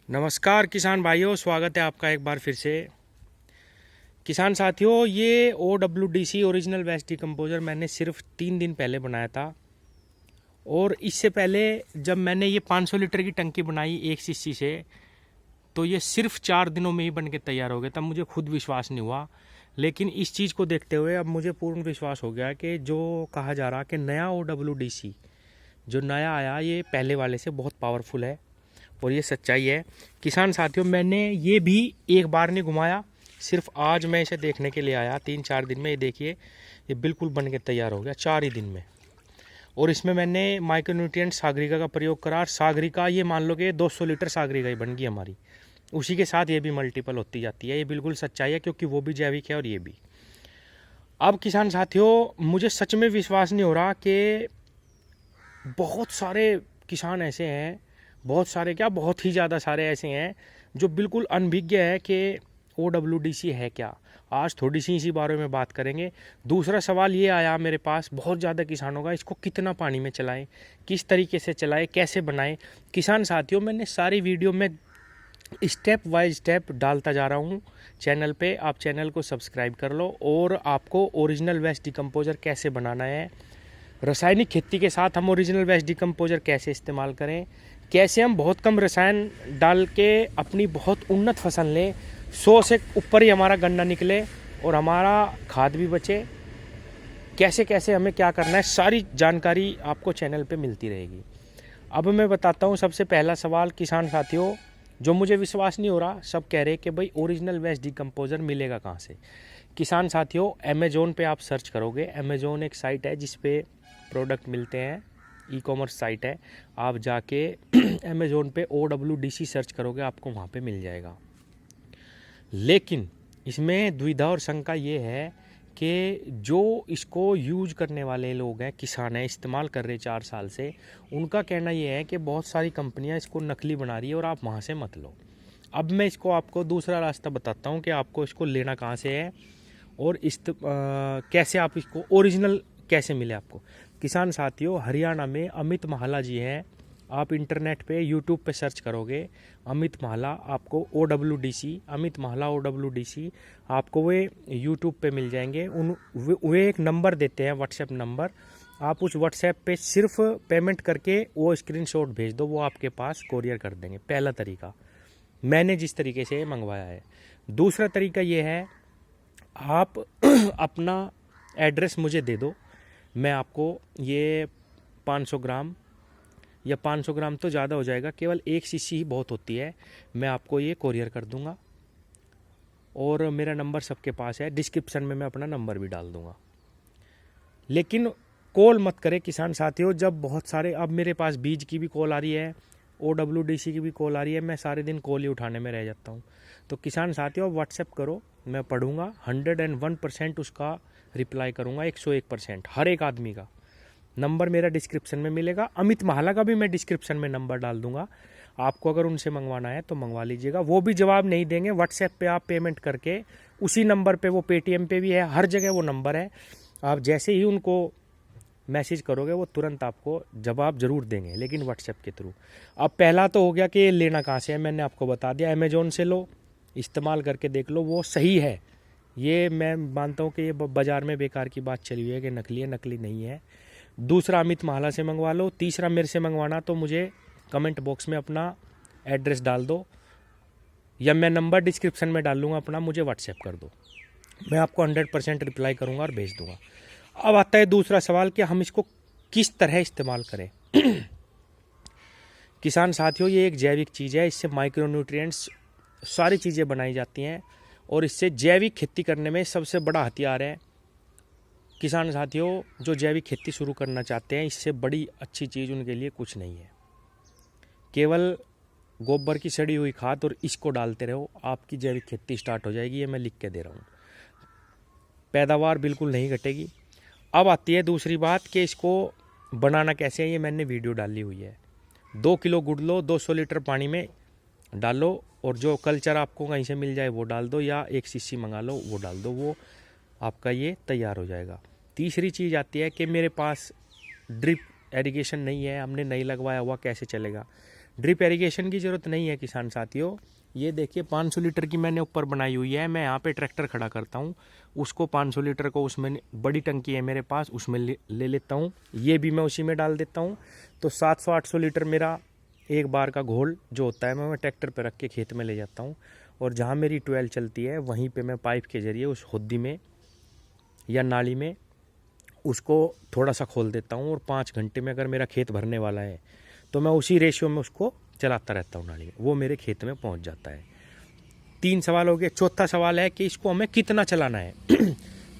नमस्कार किसान भाइयों, स्वागत है आपका एक बार फिर से। किसान साथियों, ये OWDC ओरिजिनल वेस्ट डिकम्पोजर मैंने सिर्फ 3 दिन पहले बनाया था। और इससे पहले जब मैंने ये 500 लीटर की टंकी बनाई एक सीसी से, तो ये सिर्फ 4 दिनों में ही बन के तैयार हो गया। तब मुझे खुद विश्वास नहीं हुआ, लेकिन इस चीज़ को देखते हुए अब मुझे पूर्ण विश्वास हो गया कि जो कहा जा रहा कि नया OWDC जो नया आया ये पहले वाले से बहुत पावरफुल है, और ये सच्चाई है। किसान साथियों, मैंने ये भी एक बार नहीं घुमाया, सिर्फ आज मैं इसे देखने के लिए आया। 3-4 दिन में ये देखिए, ये बिल्कुल बन के तैयार हो गया 4 ही दिन में। और इसमें मैंने माइक्रोन्यूट्रिएंट सागरिका का प्रयोग करा। सागरिका ये मान लो कि 200 लीटर सागरिका ही बन गई हमारी। उसी के साथ ये भी मल्टीपल होती जाती है। ये बिल्कुल सच्चाई है, क्योंकि वो भी जैविक है और ये भी। अब किसान साथियों, मुझे सच में विश्वास नहीं हो रहा कि बहुत सारे किसान ऐसे हैं, बहुत सारे क्या, बहुत ही ज़्यादा सारे ऐसे हैं जो बिल्कुल अनभिज्ञ है कि OWDC है क्या। आज थोड़ी सी इसी बारे में बात करेंगे। दूसरा सवाल ये आया मेरे पास बहुत ज़्यादा किसानों का, इसको कितना पानी में चलाएं, किस तरीके से चलाएं, कैसे बनाएं। किसान साथियों, मैंने सारी वीडियो में स्टेप बाय स्टेप डालता जा रहा हूँ चैनल पे। आप चैनल को सब्सक्राइब कर लो। और आपको ओरिजिनल वेस्ट डिकम्पोजर कैसे बनाना है, रासायनिक खेती के साथ हम ओरिजिनल वेस्ट डिकम्पोजर कैसे इस्तेमाल करें, कैसे हम बहुत कम रसायन डाल के अपनी बहुत उन्नत फसल लें, 100 से ऊपर ही हमारा गन्ना निकले और हमारा खाद भी बचे, कैसे कैसे हमें क्या करना है, सारी जानकारी आपको चैनल पे मिलती रहेगी। अब मैं बताता हूँ। सबसे पहला सवाल किसान साथियों, जो मुझे विश्वास नहीं हो रहा, सब कह रहे कि भाई ओरिजिनल वेस्ट डिकम्पोजर मिलेगा कहाँ से। किसान साथियों, अमेजोन पे आप सर्च करोगे। अमेजोन एक साइट है जिस पे प्रोडक्ट मिलते हैं, ई-कॉमर्स साइट है। आप जाके अमेजोन पे OWDC सर्च करोगे, आपको वहाँ पे मिल जाएगा। लेकिन इसमें दुविधा और शंका ये है कि जो इसको यूज करने वाले लोग हैं, किसान हैं, इस्तेमाल कर रहे 4 साल से, उनका कहना ये है कि बहुत सारी कंपनियां इसको नकली बना रही है और आप वहाँ से मत लो। अब मैं इसको आपको दूसरा रास्ता बताता हूँ कि आपको इसको लेना कहाँ से है और कैसे आप इसको ओरिजिनल कैसे मिले आपको। किसान साथियों, हरियाणा में अमित महाला जी हैं। आप इंटरनेट पे यूट्यूब पे सर्च करोगे अमित महाला, आपको OWDC, अमित महाला OWDC, आपको वे यूट्यूब पे मिल जाएंगे। वे एक नंबर देते हैं, व्हाट्सएप नंबर। आप उस व्हाट्सएप पे सिर्फ पेमेंट करके वो स्क्रीनशॉट भेज दो, वो आपके पास कोरियर कर देंगे। पहला तरीका मैंने जिस तरीके से मंगवाया है। दूसरा तरीका ये है, आप अपना एड्रेस मुझे दे दो, मैं आपको ये 500 ग्राम, या 500 ग्राम तो ज़्यादा हो जाएगा, केवल 1 सीसी ही बहुत होती है, मैं आपको ये कोरियर कर दूंगा। और मेरा नंबर सबके पास है, डिस्क्रिप्शन में मैं अपना नंबर भी डाल दूंगा। लेकिन कॉल मत करें किसान साथियों। जब बहुत सारे, अब मेरे पास बीज की भी कॉल आ रही है, OWDC की भी कॉल आ रही है, मैं सारे दिन कॉल ही उठाने में रह जाता हूँ। तो किसान साथियों, व्हाट्सएप करो, मैं पढ़ूंगा, 101% उसका रिप्लाई करूंगा, 101%, हर एक आदमी का। नंबर मेरा डिस्क्रिप्शन में मिलेगा। अमित महाला का भी मैं डिस्क्रिप्शन में नंबर डाल दूंगा। आपको अगर उनसे मंगवाना है तो मंगवा लीजिएगा। वो भी जवाब नहीं देंगे। व्हाट्सएप पे आप पेमेंट करके उसी नंबर पे, वो पेटीएम पे भी है, हर जगह वो नंबर है। आप जैसे ही उनको मैसेज करोगे वो तुरंत आपको जवाब जरूर देंगे, लेकिन व्हाट्सएप के थ्रू। अब पहला तो हो गया कि लेना कहाँ से है, मैंने आपको बता दिया। अमेजोन से लो, इस्तेमाल करके देख लो, वो सही है। ये मैं मानता हूँ कि ये बाज़ार में बेकार की बात चली हुई है कि नकली है, नकली नहीं है। दूसरा, अमित महाला से मंगवा लो। तीसरा, मेरे से मंगवाना तो मुझे कमेंट बॉक्स में अपना एड्रेस डाल दो, या मैं नंबर डिस्क्रिप्शन में डाल लूँगा अपना, मुझे व्हाट्सएप कर दो, मैं आपको 100% रिप्लाई करूँगा और भेज दूँगा। अब आता है दूसरा सवाल कि हम इसको किस तरह इस्तेमाल करें। किसान साथियों, ये एक जैविक चीज़ है, इससे माइक्रोन्यूट्रिएंट्स सारी चीज़ें बनाई जाती हैं, और इससे जैविक खेती करने में सबसे बड़ा हथियार है। किसान साथियों, जो जैविक खेती शुरू करना चाहते हैं, इससे बड़ी अच्छी चीज़ उनके लिए कुछ नहीं है। केवल गोबर की सड़ी हुई खाद और इसको डालते रहो, आपकी जैविक खेती स्टार्ट हो जाएगी। ये मैं लिख के दे रहा हूँ, पैदावार बिल्कुल नहीं घटेगी। अब आती है दूसरी बात कि इसको बनाना कैसे है। ये मैंने वीडियो डाली हुई है। 2 किलो गुड़ लो, 200 लीटर पानी में डालो, और जो कल्चर आपको कहीं से मिल जाए वो डाल दो, या 1 सीसी मंगा लो वो डाल दो, वो आपका ये तैयार हो जाएगा। तीसरी चीज़ आती है कि मेरे पास ड्रिप एरिगेशन नहीं है, हमने नहीं लगवाया हुआ, कैसे चलेगा। ड्रिप इरिगेशन की ज़रूरत नहीं है किसान साथियों। ये देखिए 500 लीटर की मैंने ऊपर बनाई हुई है। मैं यहाँ पे ट्रैक्टर खड़ा करता हूँ, उसको 500 लीटर को उसमें बड़ी टंकी है मेरे पास, उसमें ले लेता हूँ। ये भी मैं उसी में डाल देता हूँ। तो 700-800 लीटर मेरा एक बार का घोल जो होता है मैं ट्रैक्टर पर रख के खेत में ले जाता हूँ। और जहाँ मेरी ट्यूबवेल चलती है वहीं पर मैं पाइप के ज़रिए उस हुद्दी में या नाली में उसको थोड़ा सा खोल देता हूँ। और 5 घंटे में अगर मेरा खेत भरने वाला है तो मैं उसी रेशियो में उसको चलाता रहता हूँ नाली में, वो मेरे खेत में पहुँच जाता है। 3 सवाल हो गए। चौथा सवाल है कि इसको हमें कितना चलाना है।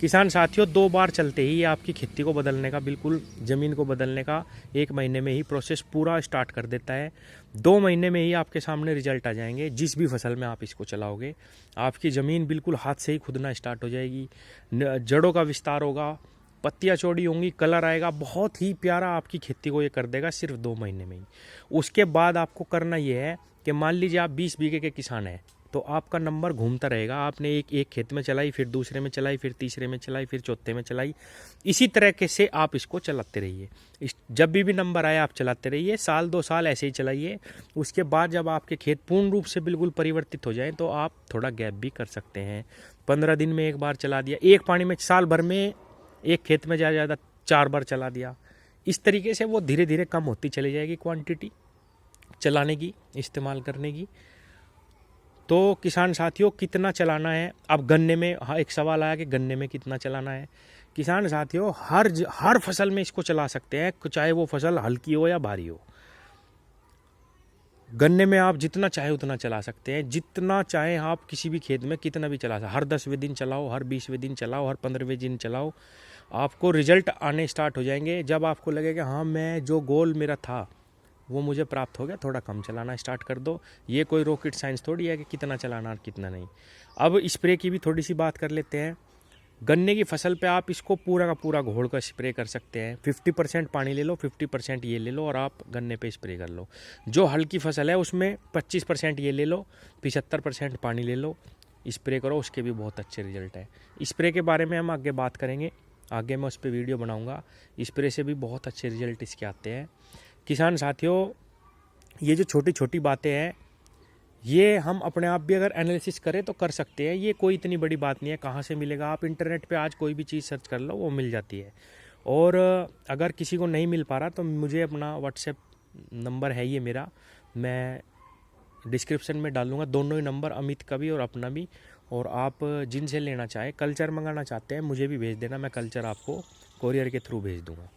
किसान साथियों 2 बार चलते ही आपकी खेती को बदलने का, बिल्कुल ज़मीन को बदलने का 1 महीने में ही प्रोसेस पूरा स्टार्ट कर देता है। 2 महीने में ही आपके सामने रिजल्ट आ जाएंगे। जिस भी फसल में आप इसको चलाओगे आपकी ज़मीन बिल्कुल हाथ से ही खुदना स्टार्ट हो जाएगी, जड़ों का विस्तार होगा, पत्तियाँ चौड़ी होंगी, कलर आएगा, बहुत ही प्यारा आपकी खेती को ये कर देगा सिर्फ 2 महीने में ही। उसके बाद आपको करना ये है कि मान लीजिए आप 20 बीघे के किसान हैं तो आपका नंबर घूमता रहेगा। आपने एक खेत में चलाई, फिर दूसरे में चलाई, फिर तीसरे में चलाई, फिर चौथे में चलाई। इसी तरह से आप इसको चलाते रहिए। जब भी नंबर आए आप चलाते रहिए, 1-2 साल ऐसे ही चलाइए। उसके बाद जब आपके खेत पूर्ण रूप से बिल्कुल परिवर्तित हो जाए तो आप थोड़ा गैप भी कर सकते हैं। 15 दिन में एक बार चला दिया, एक पानी में साल भर में एक खेत में ज़्यादा 4 बार चला दिया। इस तरीके से वो धीरे धीरे कम होती चली जाएगी क्वांटिटी चलाने की, इस्तेमाल करने की। तो किसान साथियों कितना चलाना है, अब गन्ने में एक सवाल आया कि गन्ने में कितना चलाना है। किसान साथियों हर फसल में इसको चला सकते हैं, चाहे वो फसल हल्की हो या भारी हो। गन्ने में आप जितना चाहे उतना चला सकते हैं, जितना चाहे आप किसी भी खेत में कितना भी चला सकते। हर 10वें दिन चलाओ, हर 20वें दिन चलाओ, हर 15वें दिन चलाओ, आपको रिजल्ट आने स्टार्ट हो जाएंगे। जब आपको लगेगा हाँ मैं जो गोल मेरा था वो मुझे प्राप्त हो गया, थोड़ा कम चलाना स्टार्ट कर दो। ये कोई रॉकेट साइंस थोड़ी है कि कितना चलाना और कितना नहीं। अब स्प्रे की भी थोड़ी सी बात कर लेते हैं। गन्ने की फसल पे आप इसको पूरा का पूरा घोल कर स्प्रे कर सकते हैं। 50% पानी ले लो, 50% ये ले लो और आप गन्ने पे स्प्रे कर लो। जो हल्की फसल है उसमें 25% ये ले लो, 75% पानी ले लो, स्प्रे करो, उसके भी बहुत अच्छे रिजल्ट है। स्प्रे के बारे में हम आगे बात करेंगे, आगे मैं उस पर वीडियो बनाऊँगा। स्प्रे से भी बहुत अच्छे रिजल्ट इसके आते हैं। किसान साथियों ये जो छोटी छोटी बातें हैं ये हम अपने आप भी अगर एनालिसिस करें तो कर सकते हैं। ये कोई इतनी बड़ी बात नहीं है। कहाँ से मिलेगा, आप इंटरनेट पे आज कोई भी चीज़ सर्च कर लो वो मिल जाती है। और अगर किसी को नहीं मिल पा रहा तो मुझे अपना व्हाट्सएप नंबर है ये मेरा, मैं डिस्क्रिप्शन में डालूंगा दोनों ही नंबर, अमित का भी और अपना भी। और आप जिनसे लेना चाहें, कल्चर मंगाना चाहते हैं मुझे भी भेज देना, मैं कल्चर आपको कोरियर के थ्रू भेज दूँगा।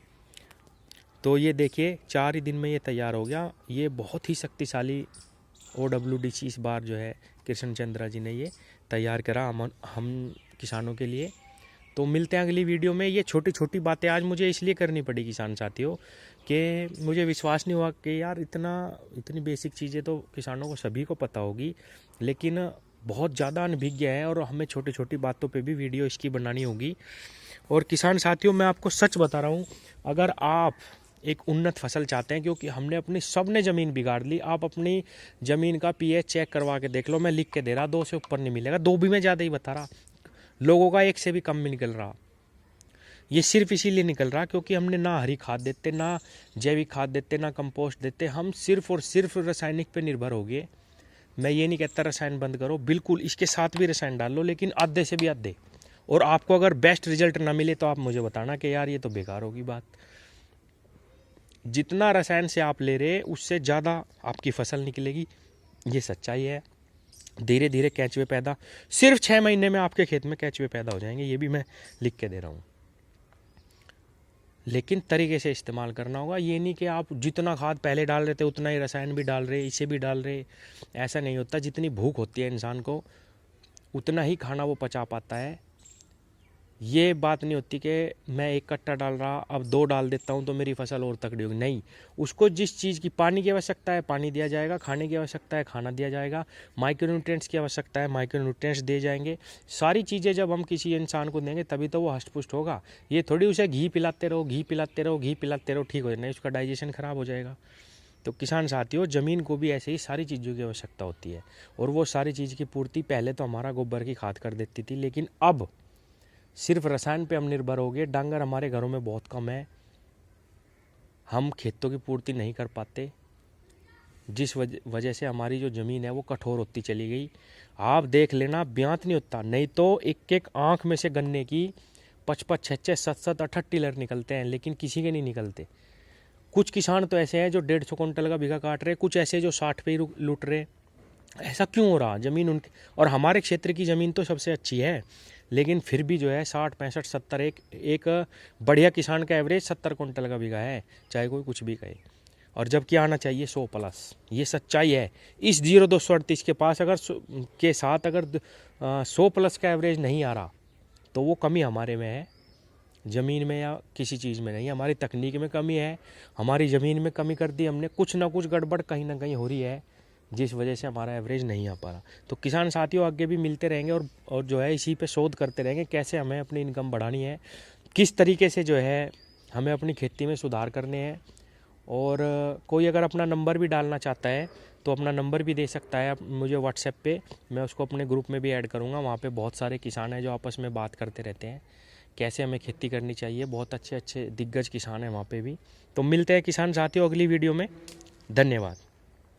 तो ये देखिए 4 ही दिन में ये तैयार हो गया। ये बहुत ही शक्तिशाली OWDC इस बार जो है कृष्ण चंद्रा जी ने ये तैयार करा हम किसानों के लिए। तो मिलते हैं अगली वीडियो में। ये छोटी छोटी बातें आज मुझे इसलिए करनी पड़ी किसान साथियों कि मुझे विश्वास नहीं हुआ कि यार इतनी बेसिक चीज़ें तो किसानों को सभी को पता होगी, लेकिन बहुत ज़्यादा अनभिज्ञ है और हमें छोटी छोटी बातों पे भी वीडियो इसकी बनानी होगी। और किसान साथियों मैं आपको सच बता रहा हूँ, अगर आप एक उन्नत फसल चाहते हैं, क्योंकि हमने अपनी सबने ज़मीन बिगाड़ ली, आप अपनी ज़मीन का pH चेक करवा के देख लो, मैं लिख के दे रहा 2 से ऊपर नहीं मिलेगा। 2 भी मैं ज़्यादा ही बता रहा, लोगों का 1 से भी कम भी निकल रहा। ये सिर्फ इसीलिए निकल रहा क्योंकि हमने ना हरी खाद देते, ना जैविक खाद देते, ना कंपोस्ट देते, हम सिर्फ और सिर्फ रासायनिक पे निर्भर हो गए। मैं ये नहीं कहता रसायन बंद करो, बिल्कुल इसके साथ भी रसायन डाल लो, लेकिन आधे से भी आधे। और आपको अगर बेस्ट रिजल्ट ना मिले तो आप मुझे बताना कि यार ये तो बेकार होगी बात। जितना रसायन से आप ले रहे उससे ज़्यादा आपकी फसल निकलेगी, ये सच्चाई है। धीरे धीरे केंचुए पैदा, सिर्फ 6 महीने में आपके खेत में केंचुए पैदा हो जाएंगे, ये भी मैं लिख के दे रहा हूँ। लेकिन तरीके से इस्तेमाल करना होगा। ये नहीं कि आप जितना खाद पहले डाल रहे थे उतना ही रसायन भी डाल रहे, इसे भी डाल रहे, ऐसा नहीं होता। जितनी भूख होती है इंसान को उतना ही खाना वो पचा पाता है। ये बात नहीं होती कि मैं 1 कट्टा डाल रहा अब 2 डाल देता हूँ तो मेरी फसल और तगड़ी होगी, नहीं। उसको जिस चीज़ की पानी की आवश्यकता है पानी दिया जाएगा, खाने की आवश्यकता है खाना दिया जाएगा, माइक्रोन्यूट्रिएंट्स की आवश्यकता है माइक्रोन्यूट्रिएंट्स दिए जाएंगे। सारी चीज़ें जब हम किसी इंसान को देंगे तभी तो वो हष्ट-पुष्ट होगा। ये थोड़ी उसे घी पिलाते रहो, घी पिलाते रहो, घी पिलाते रहो, ठीक हो जाए, नहीं उसका डाइजेशन ख़राब हो जाएगा। तो किसान साथियों ज़मीन को भी ऐसे ही सारी चीज़ों की आवश्यकता होती है, और वो सारी चीज़ की पूर्ति पहले तो हमारा गोबर की खाद कर देती थी, लेकिन अब सिर्फ रसायन पे हम निर्भर हो गए। डांगर हमारे घरों में बहुत कम है, हम खेतों की पूर्ति नहीं कर पाते। जिस वजह से हमारी जो ज़मीन है वो कठोर होती चली गई। आप देख लेना, ब्यांत नहीं होता, नहीं तो एक एक आँख में से गन्ने की 55, 66, 67, 68 टिलर निकलते हैं, लेकिन किसी के नहीं निकलते। कुछ किसान तो ऐसे हैं जो 150 कुंटल का बीघा काट रहे, कुछ ऐसे जो 60 पे ही लूट रहे। ऐसा क्यों हो रहा? ज़मीन उनकी, और हमारे क्षेत्र की ज़मीन तो सबसे अच्छी है, लेकिन फिर भी जो है 60, 65, 70, एक बढ़िया किसान का एवरेज 70 कुंटल का बीघा है, चाहे कोई कुछ भी कहे। और जबकि आना चाहिए 100+। ये सच्चाई है। इस 0238 के पास अगर के साथ अगर 100+ का एवरेज नहीं आ रहा, तो वो कमी हमारे में है, ज़मीन में या किसी चीज़ में नहीं। हमारी तकनीक में कमी है, हमारी ज़मीन में कमी कर दी हमने, कुछ ना कुछ गड़बड़ कहीं ना कहीं हो रही है, जिस वजह से हमारा एवरेज नहीं आ पा रहा। तो किसान साथियों आगे भी मिलते रहेंगे और जो है इसी पे शोध करते रहेंगे, कैसे हमें अपनी इनकम बढ़ानी है, किस तरीके से जो है हमें अपनी खेती में सुधार करने हैं। और कोई अगर अपना नंबर भी डालना चाहता है तो अपना नंबर भी दे सकता है मुझे व्हाट्सएप पे, मैं उसको अपने ग्रुप में भी ऐड करूँगा। वहाँ पे बहुत सारे किसान हैं जो आपस में बात करते रहते हैं कैसे हमें खेती करनी चाहिए, बहुत अच्छे अच्छे दिग्गज किसान हैं वहाँ पे भी। तो मिलते हैं किसान साथियों अगली वीडियो में। धन्यवाद।